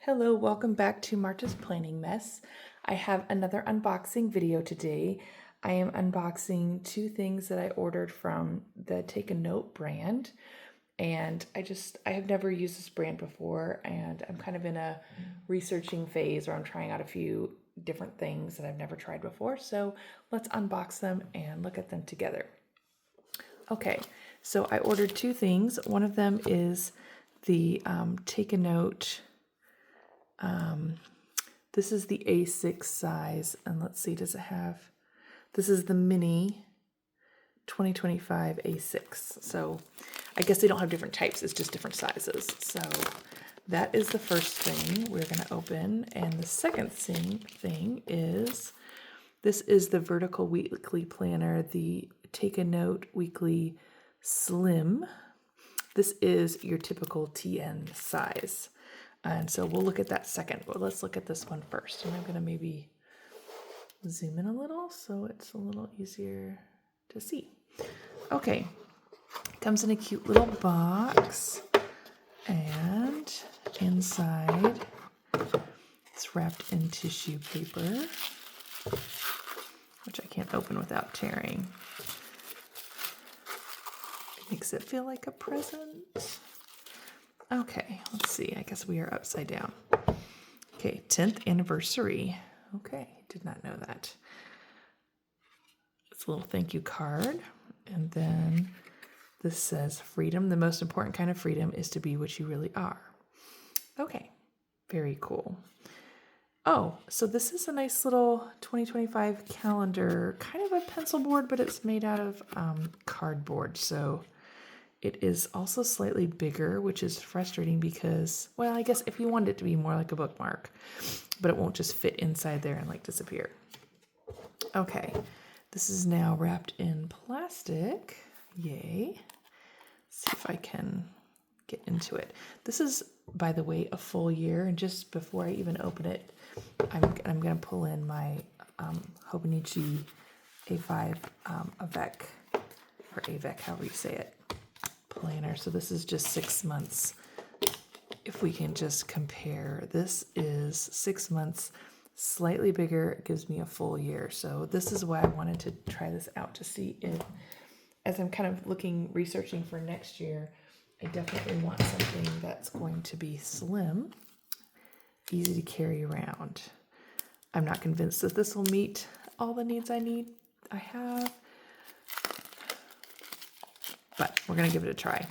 Hello, welcome back to Marta's Planning Mess. I have another unboxing video today. I am unboxing two things that I ordered from the Take a Note brand. And I have never used this brand before, and I'm kind of in a researching phase where I'm trying out a few different things that I've never tried before. So let's unbox them and look at them together. Okay, so I ordered two things. One of them is the Take a Note. This is the A6 size, and let's see, does it have, this is the mini 2025 A6. So I guess they don't have different types, it's just different sizes. So that is the first thing we're going to open. And the second thing is, this is the Vertical Weekly Planner, the Take a Note Weekly Slim. This is your typical TN size. And so we'll look at that second, but let's look at this one first. And I'm going to maybe zoom in a little so it's a little easier to see. Okay, comes in a cute little box, and inside it's wrapped in tissue paper, which I can't open without tearing. Makes it feel like a present. Okay, let's see. I guess we are upside down. Okay, 10th anniversary. Okay, did not know that. It's a little thank you card. And then this says, freedom. The most important kind of freedom is to be what you really are. Okay, very cool. Oh, so this is a nice little 2025 calendar, kind of a pencil board, but it's made out of cardboard. So it is also slightly bigger, which is frustrating because, well, I guess if you wanted it to be more like a bookmark, but it won't just fit inside there and like disappear. Okay, this is now wrapped in plastic. Yay. See if I can get into it. This is, by the way, a full year. And just before I even open it, I'm going to pull in my Hobonichi A5 Avec, or Avec, however you say it, planner. So this is just 6 months. If we can just compare, this is 6 months, slightly bigger. It gives me a full year. So this is why I wanted to try this out, to see if, as I'm kind of researching for next year, I definitely want something that's going to be slim, easy to carry around. I'm not convinced that this will meet all the needs I have, but we're going to give it a try.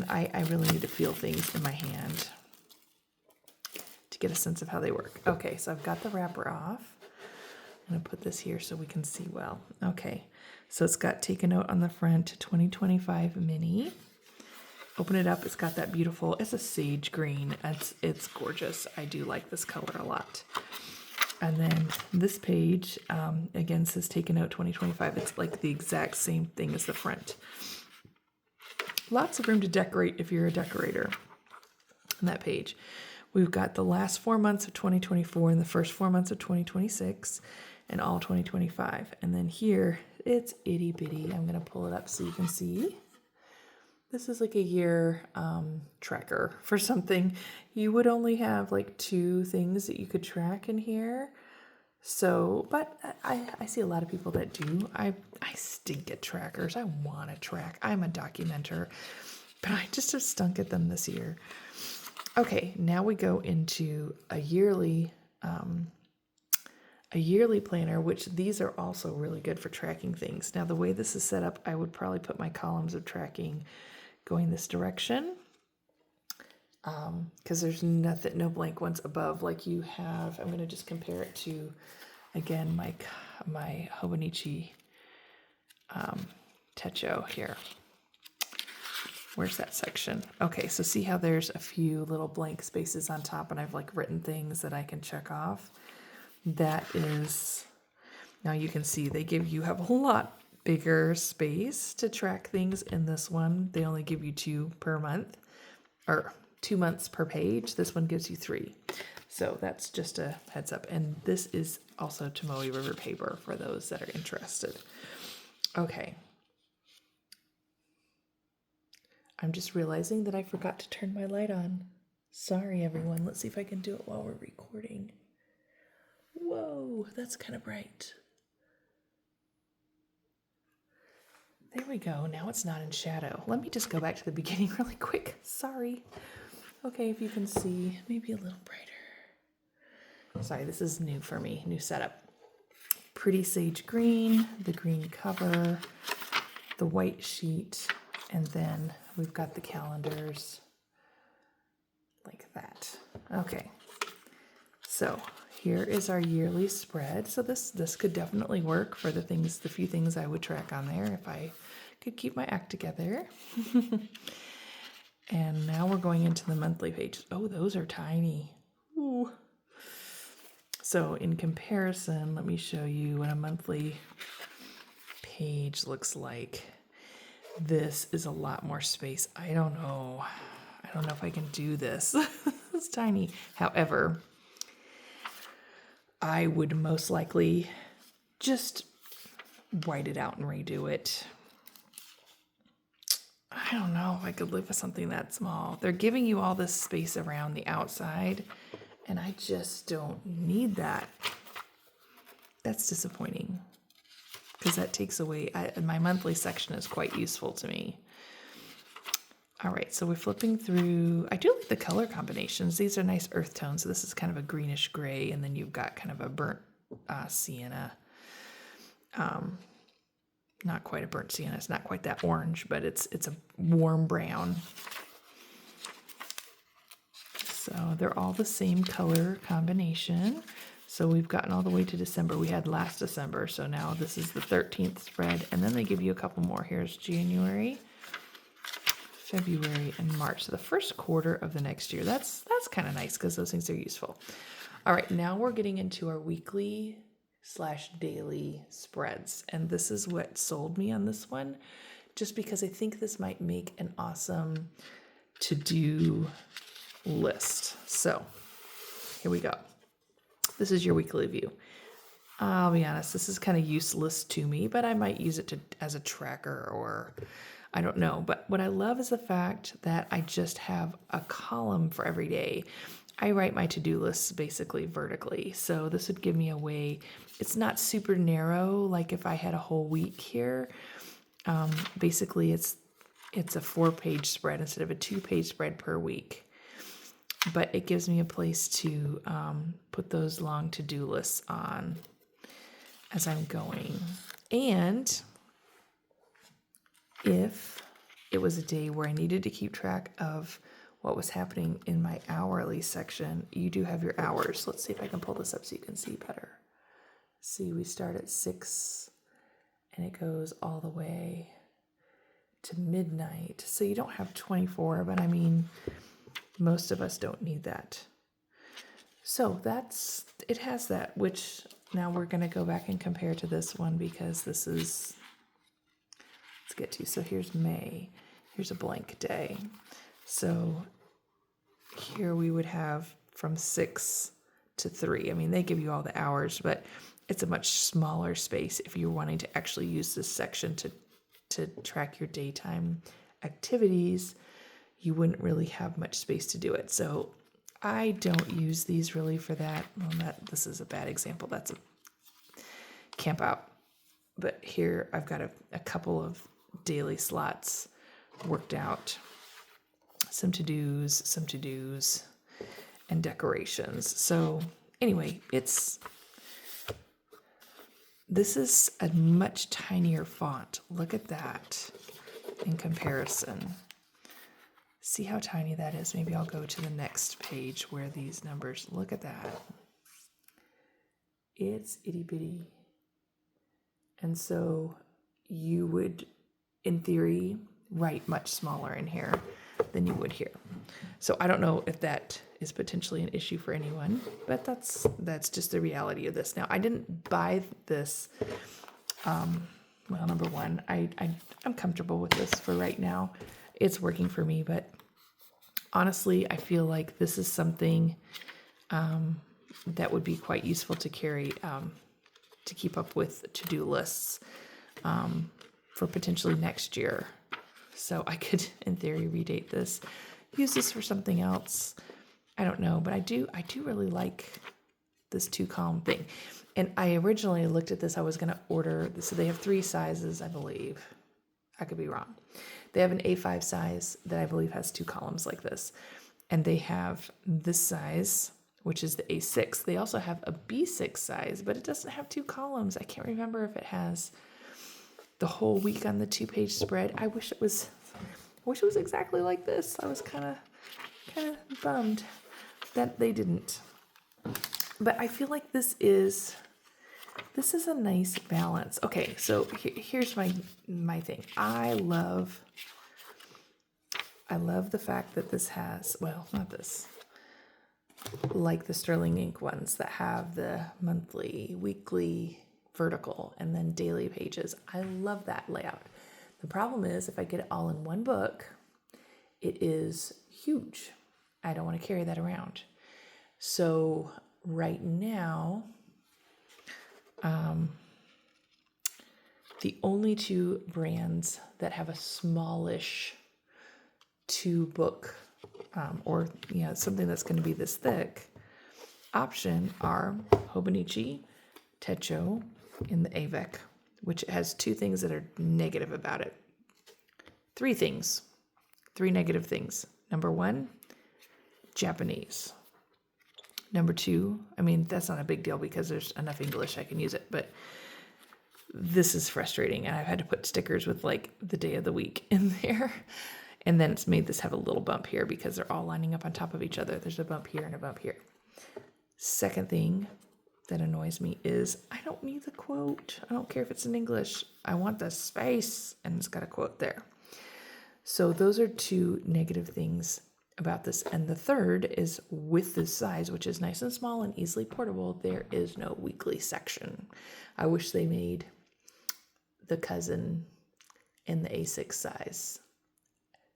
I really need to feel things in my hand to get a sense of how they work. Okay, so I've got the wrapper off. I'm going to put this here so we can see well. Okay, so it's got Take a Note on the front, 2025 mini. Open it up, it's got that beautiful, it's a sage green. It's gorgeous. I do like this color a lot. And then this page, again, says Take a Note 2025. It's like the exact same thing as the front. Lots of room to decorate if you're a decorator on that page. We've got the last 4 months of 2024 and the first 4 months of 2026 and all 2025. And then here, it's itty bitty. I'm going to pull it up so you can see. This is like a year tracker for something. You would only have like 2 things that you could track in here. So, but I see a lot of people that do. I stink at trackers. I want to track. I'm a documenter, but I just have stunk at them this year. Okay, now we go into a yearly planner, which these are also really good for tracking things. Now, the way this is set up, I would probably put my columns of tracking going this direction, because there's no blank ones above like you have. I'm going to just compare it to, again, my Hobonichi Techo here. Where's that section? Okay, so see how there's a few little blank spaces on top, and I've like written things that I can check off. That is, now you can see you have a lot bigger space to track things in this one. They only give you 2 per month, or 2 months per page. This one gives you 3. So that's just a heads up. And this is also Tomoe River paper for those that are interested. Okay. I'm just realizing that I forgot to turn my light on. Sorry, everyone. Let's see if I can do it while we're recording. Whoa, that's kind of bright. There we go. Now it's not in shadow. Let me just go back to the beginning really quick. Sorry. Okay, if you can see, maybe a little brighter. Sorry, this is new for me, new setup. Pretty sage green, the green cover, the white sheet, and then we've got the calendars like that. Okay, so here is our yearly spread. So this could definitely work for the few things I would track on there if I could keep my act together. And now we're going into the monthly pages. Oh, those are tiny. Ooh. So in comparison, let me show you what a monthly page looks like. This is a lot more space. I don't know if I can do this. It's tiny. However, I would most likely just white it out and redo it. I don't know if I could live with something that small. They're giving you all this space around the outside, and I just don't need that. That's disappointing because that takes away, my monthly section is quite useful to me. All right, so we're flipping through. I do like the color combinations. These are nice earth tones. So this is kind of a greenish gray, and then you've got kind of a burnt sienna. Not quite a burnt sienna. It's not quite that orange, but it's a warm brown. So they're all the same color combination. So we've gotten all the way to December. We had last December, so now this is the 13th spread, and then they give you a couple more. Here's January, February, and March. So the first quarter of the next year. That's kind of nice because those things are useful. All right, now we're getting into our weekly/daily spreads. And this is what sold me on this one, just because I think this might make an awesome to-do list. So here we go. This is your weekly view. I'll be honest, this is kind of useless to me, but I might use it as a tracker, or I don't know. But what I love is the fact that I just have a column for every day. I write my to-do lists basically vertically. So this would give me a way. It's not super narrow like if I had a whole week here. Basically, it's a 4-page spread instead of a 2-page spread per week. But it gives me a place to put those long to-do lists on as I'm going. And if it was a day where I needed to keep track of what was happening in my hourly section, you do have your hours. Let's see if I can pull this up so you can see better. See, we start at 6 and it goes all the way to midnight. So you don't have 24, but I mean, most of us don't need that. So it has that, which now we're going to go back and compare to this one because this is, let's get to, so here's May. Here's a blank day. So here we would have from 6 to 3. I mean, they give you all the hours, but it's a much smaller space if you're wanting to actually use this section to track your daytime activities. You wouldn't really have much space to do it. So I don't use these really for that. Well, this is a bad example. That's a camp out. But here I've got a couple of daily slots worked out. Some to-dos, and decorations. So anyway, this is a much tinier font. Look at that in comparison. See how tiny that is? Maybe I'll go to the next page where these numbers, look at that. It's itty bitty. And so you would, in theory, write much smaller in here than you would here. So I don't know if that is potentially an issue for anyone, but that's just the reality of this. Now, I didn't buy this. Well, number one, I'm comfortable with this for right now. It's working for me, but honestly, I feel like this is something that would be quite useful to carry to keep up with to-do lists for potentially next year. So I could, in theory, redate this, use this for something else. I don't know, but I do really like this 2-column thing. And I originally looked at this, I was going to order, so they have 3 sizes, I believe. I could be wrong. They have an A5 size that I believe has 2 columns like this. And they have this size, which is the A6. They also have a B6 size, but it doesn't have 2 columns. I can't remember if it has the whole week on the 2-page spread. I wish it was exactly like this. I was kind of bummed that they didn't. But I feel like this is a nice balance. Okay, so here's my thing. I love the fact that this has, well, not this, like the Sterling Ink ones that have the monthly, weekly, vertical, and then daily pages. I love that layout. The problem is if I get it all in one book, it is huge. I don't want to carry that around. So right now, the only 2 brands that have a smallish 2-book or something that's going to be this thick option are Hobonichi, Techo, and the Avec, which has 2 things that are negative about it. 3 things. 3 negative things. Number 1, Japanese. Number 2, I mean, that's not a big deal because there's enough English I can use it, but this is frustrating. And I've had to put stickers with like the day of the week in there. And then it's made this have a little bump here because they're all lining up on top of each other. There's a bump here and a bump here. Second thing that annoys me is I don't need the quote. I don't care if it's in English. I want the space, and it's got a quote there. So those are 2 negative things about this. And the third is with this size, which is nice and small and easily portable, there is no weekly section. I wish they made the cousin in the A6 size.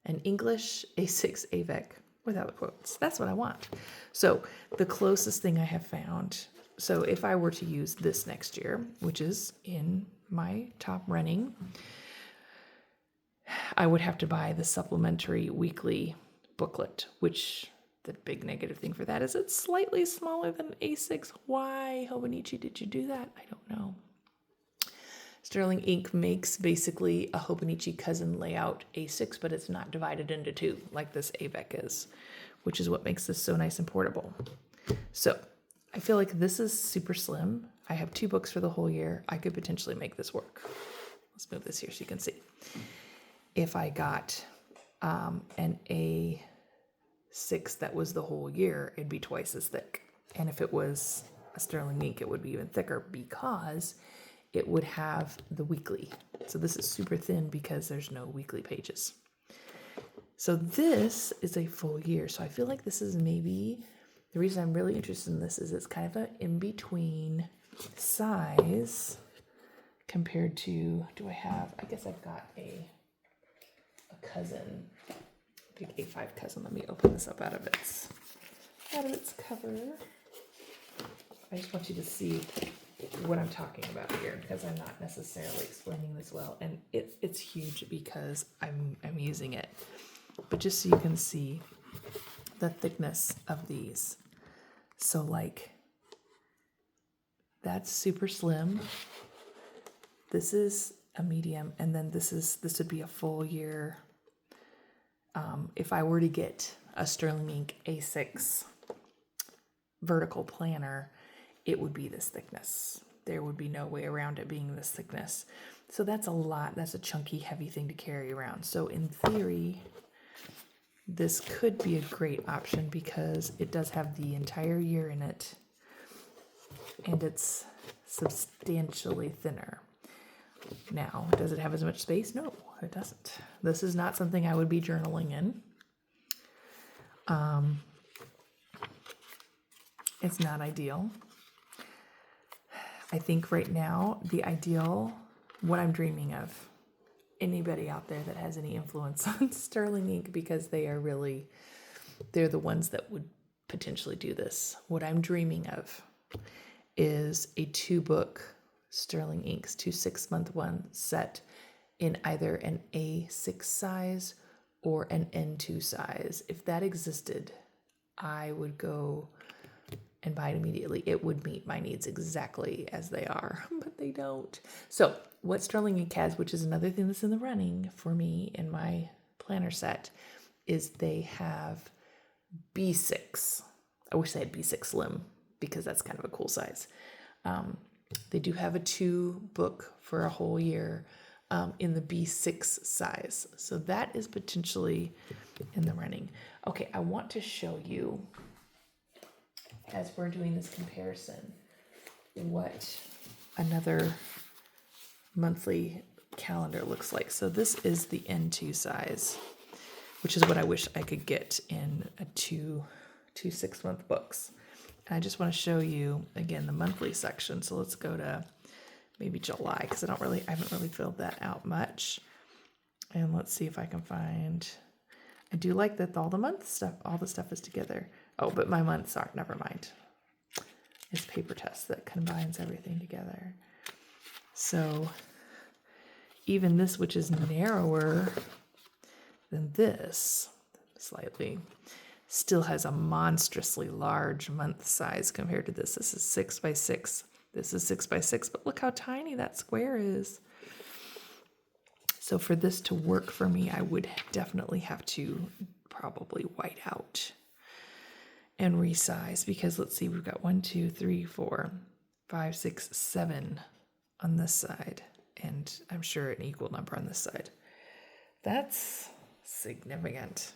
An English A6 Avec without quotes. That's what I want. So the closest thing I have found, so if I were to use this next year, which is in my top running, I would have to buy the supplementary weekly booklet, which the big negative thing for that is it's slightly smaller than A6. Why, Hobonichi, did you do that? I don't know. Sterling Ink makes basically a Hobonichi cousin layout A6, but it's not divided into 2 like this Avec is, which is what makes this so nice and portable. So I feel like this is super slim. I have 2 books for the whole year. I could potentially make this work. Let's move this here so you can see. If I got an A6 that was the whole year, it'd be twice as thick. And if it was a Sterling Ink, it would be even thicker because it would have the weekly. So this is super thin because there's no weekly pages. So this is a full year. So I feel like this is maybe, the reason I'm really interested in this is it's kind of an in-between size compared to, I guess I've got a cousin, big A5 cousin. Let me open this up out of its cover. I just want you to see what I'm talking about here because I'm not necessarily explaining this well, and it's huge because I'm using it. But just so you can see the thickness of these. So like that's super slim. This is a medium, and then this would be a full year. If I were to get a Sterling Ink A6 vertical planner, it would be this thickness. There would be no way around it being this thickness. So that's a lot. That's a chunky, heavy thing to carry around. So in theory, this could be a great option because it does have the entire year in it, and it's substantially thinner. Now, does it have as much space? No, it doesn't. This is not something I would be journaling in. It's not ideal. I think right now, the ideal, what I'm dreaming of, anybody out there that has any influence on Sterling Ink, because they're the ones that would potentially do this. What I'm dreaming of is a 2-book Sterling Inks, 2 6-month one set in either an A6 size or an N2 size. If that existed, I would go and buy it immediately. It would meet my needs exactly as they are, but they don't. So what Sterling Ink has, which is another thing that's in the running for me in my planner set, is they have B6. I wish they had B6 Slim because that's kind of a cool size. They do have a 2 book for a whole year in the B6 size. So that is potentially in the running. Okay, I want to show you, as we're doing this comparison, what another monthly calendar looks like. So this is the N2 size, which is what I wish I could get in a two 6-month books. And I just want to show you again the monthly section. So let's go to maybe July, because I haven't really filled that out much. And let's see if I can find. I do like that all the stuff is together. Oh, but my months aren't. Never mind. It's Paper Test that combines everything together. So even this, which is narrower than this, slightly, still has a monstrously large month size compared to this. This is 6 by 6. This is 6 by 6, but look how tiny that square is. So for this to work for me, I would definitely have to probably white out and resize, because let's see, we've got 1, 2, 3, 4, 5, 6, 7 on this side, and I'm sure an equal number on this side. That's significant.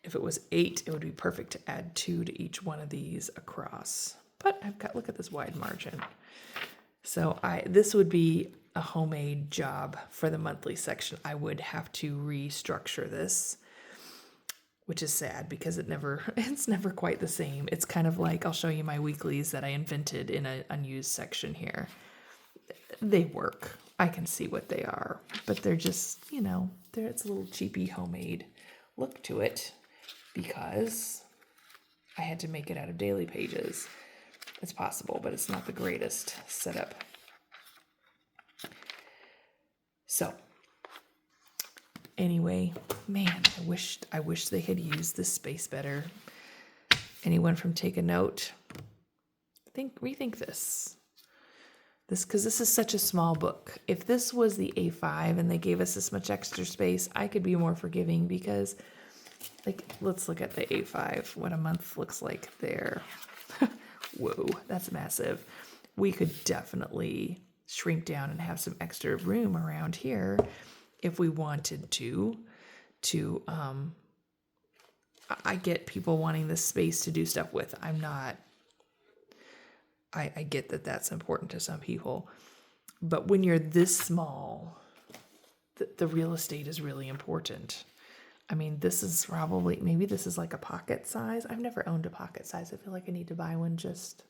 If it was 8, it would be perfect to add 2 to each one of these across. But look at this wide margin. So this would be a homemade job for the monthly section. I would have to restructure this, which is sad because it's never quite the same. It's kind of like, I'll show you my weeklies that I invented in an unused section here. They work. I can see what they are, but they're just, it's a little cheapy homemade look to it because I had to make it out of daily pages. It's possible, but it's not the greatest setup. So anyway, man, I wish they had used this space better. Anyone from Take a Note? Rethink this. Because this is such a small book. If this was the A5 and they gave us this much extra space, I could be more forgiving, because let's look at the A5, what a month looks like there. Whoa, that's massive. We could definitely shrink down and have some extra room around here if we wanted to. I get people wanting this space to do stuff with. I get that that's important to some people, but when you're this small, the real estate is really important. I mean, this is maybe this is like a pocket size. I've never owned a pocket size. I feel like I need to buy one just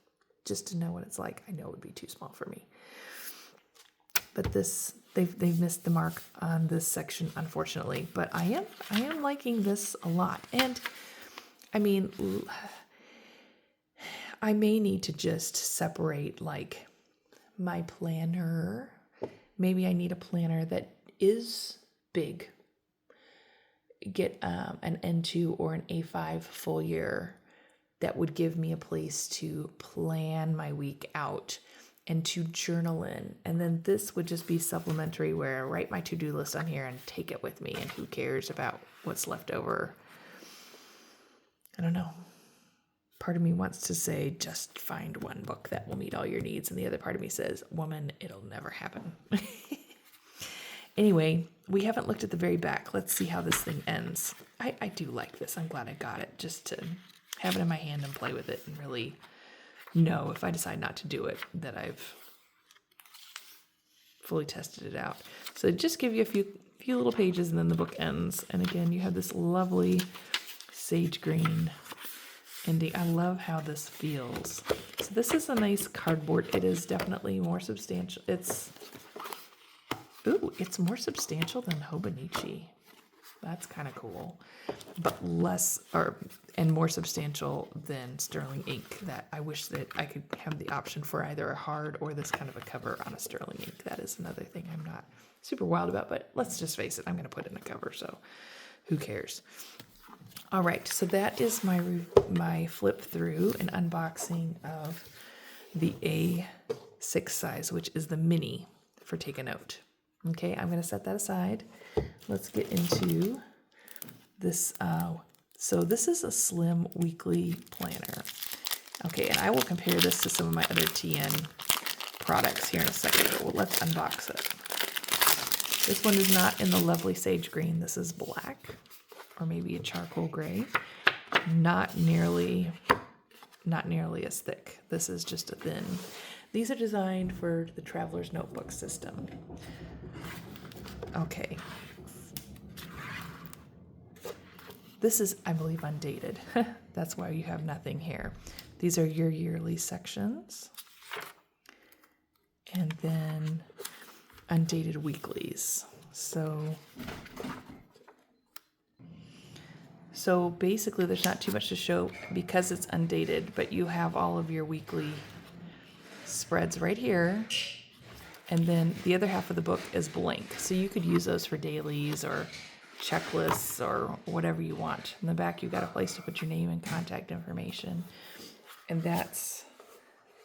to know what it's like. I know it would be too small for me. But they've missed the mark on this section, unfortunately. But I am liking this a lot. And I mean, I may need to just separate my planner. Maybe I need a planner that is big. Get an N2 or an A5 full year that would give me a place to plan my week out and to journal in. And then this would just be supplementary, where I write my to-do list on here and take it with me, and who cares about what's left over. I don't know. Part of me wants to say, just find one book that will meet all your needs. And the other part of me says, woman, it'll never happen. Anyway, we haven't looked at the very back. Let's see how this thing ends. I do like this. I'm glad I got it, just to have it in my hand and play with it and really know, if I decide not to do it, that I've fully tested it out. So just give you a few little pages, and then the book ends. And again, you have this lovely sage green ending. I love how this feels. So this is a nice cardboard. It is definitely more substantial. It's more substantial than Hobonichi. That's kind of cool, but and more substantial than Sterling Ink. That I wish that I could have the option for either a hard or this kind of a cover on a Sterling Ink. That is another thing I'm not super wild about, but let's just face it, I'm going to put in a cover, so who cares? All right, so that is my flip through and unboxing of the A6 size, which is the mini for Take a Note. Okay, I'm going to set that aside. Let's get into this. So this is a slim weekly planner. Okay, and I will compare this to some of my other TN products here in a second, but let's unbox it. This one is not in the lovely sage green. This is black, or maybe a charcoal gray. Not nearly as thick. This is just a thin. These are designed for the Traveler's Notebook system. Okay. This is, I believe, Undated. That's why you have nothing here. These are your yearly sections. And then Undated weeklies. So basically there's not too much to show because it's undated, but you have all of your weekly spreads right here. And then the other half of the book is blank. So you could use those for dailies or checklists or whatever you want. In the back, you've got a place to put your name and contact information. And that's,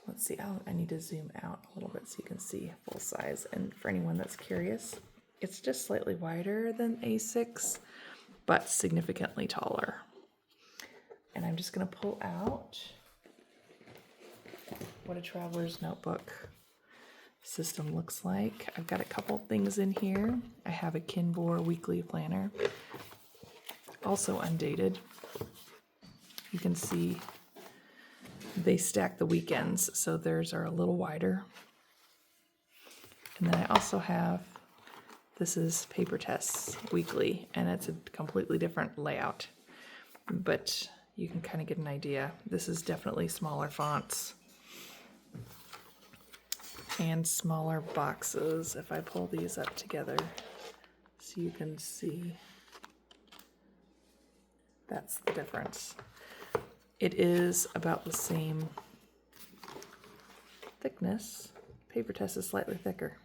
let's see, I need to zoom out a little bit so you can see full size. And for anyone that's curious, it's just slightly wider than A6, but significantly taller. And I'm just going to pull out what a Traveler's Notebook system looks like. I've got a couple things in here. I have a Kinbor weekly planner, also undated. You can see they stack the weekends, so theirs are a little wider. And then I also have, this is Paper Tests Weekly, and it's a completely different layout, but you can kind of get an idea. This is definitely smaller fonts and smaller boxes. If I pull these up together so you can see, that's the difference. It is about the same thickness. Paper Test is slightly thicker.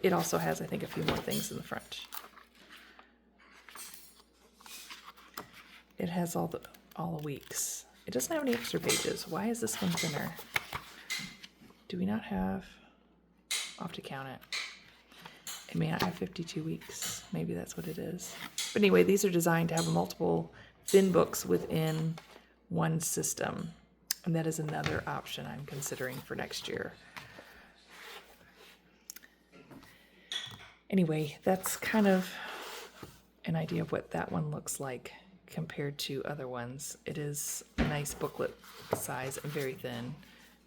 It also has, I think, a few more things in the front. It has all the weeks. It doesn't have any extra pages. Why is this one thinner? Do we not have? I'll have to count it. It may not have 52 weeks. Maybe that's what it is. But anyway, these are designed to have multiple thin books within one system. And that is another option I'm considering for next year. Anyway, that's kind of an idea of what that one looks like compared to other ones. It is a nice booklet size and very thin,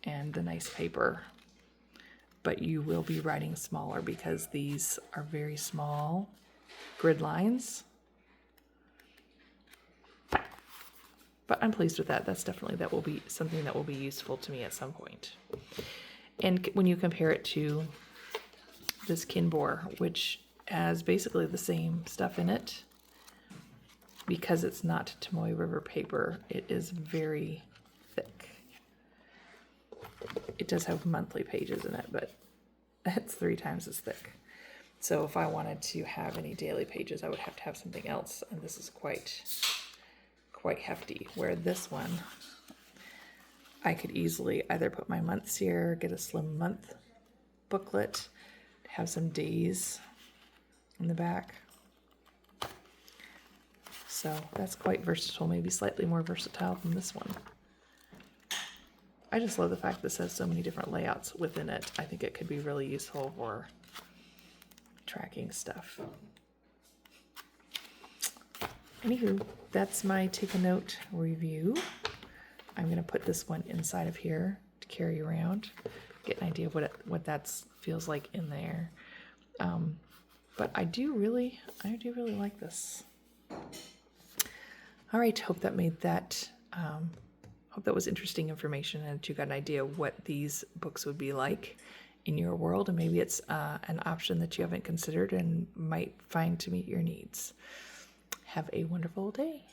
and the nice paper. But you will be writing smaller because these are very small grid lines. But I'm pleased with that. That will be something that will be useful to me at some point. And when you compare it to this Kinbor, which has basically the same stuff in it, because it's not Tomoe River paper, it is very thick. It does have monthly pages in it, but it's 3 times as thick. So if I wanted to have any daily pages, I would have to have something else, and this is quite hefty. Where this one, I could easily either put my months here, get a slim month booklet, have some days in the back. So that's quite versatile, maybe slightly more versatile than this one. I just love the fact this has so many different layouts within it. I think it could be really useful for tracking stuff. Anywho, that's my Take a Note review. I'm going to put this one inside of here to carry around, get an idea of what that feels like in there. But I do really like this. All right, hope that made that. Hope that was interesting information and that you got an idea of what these books would be like in your world, and maybe it's an option that you haven't considered and might find to meet your needs. Have a wonderful day.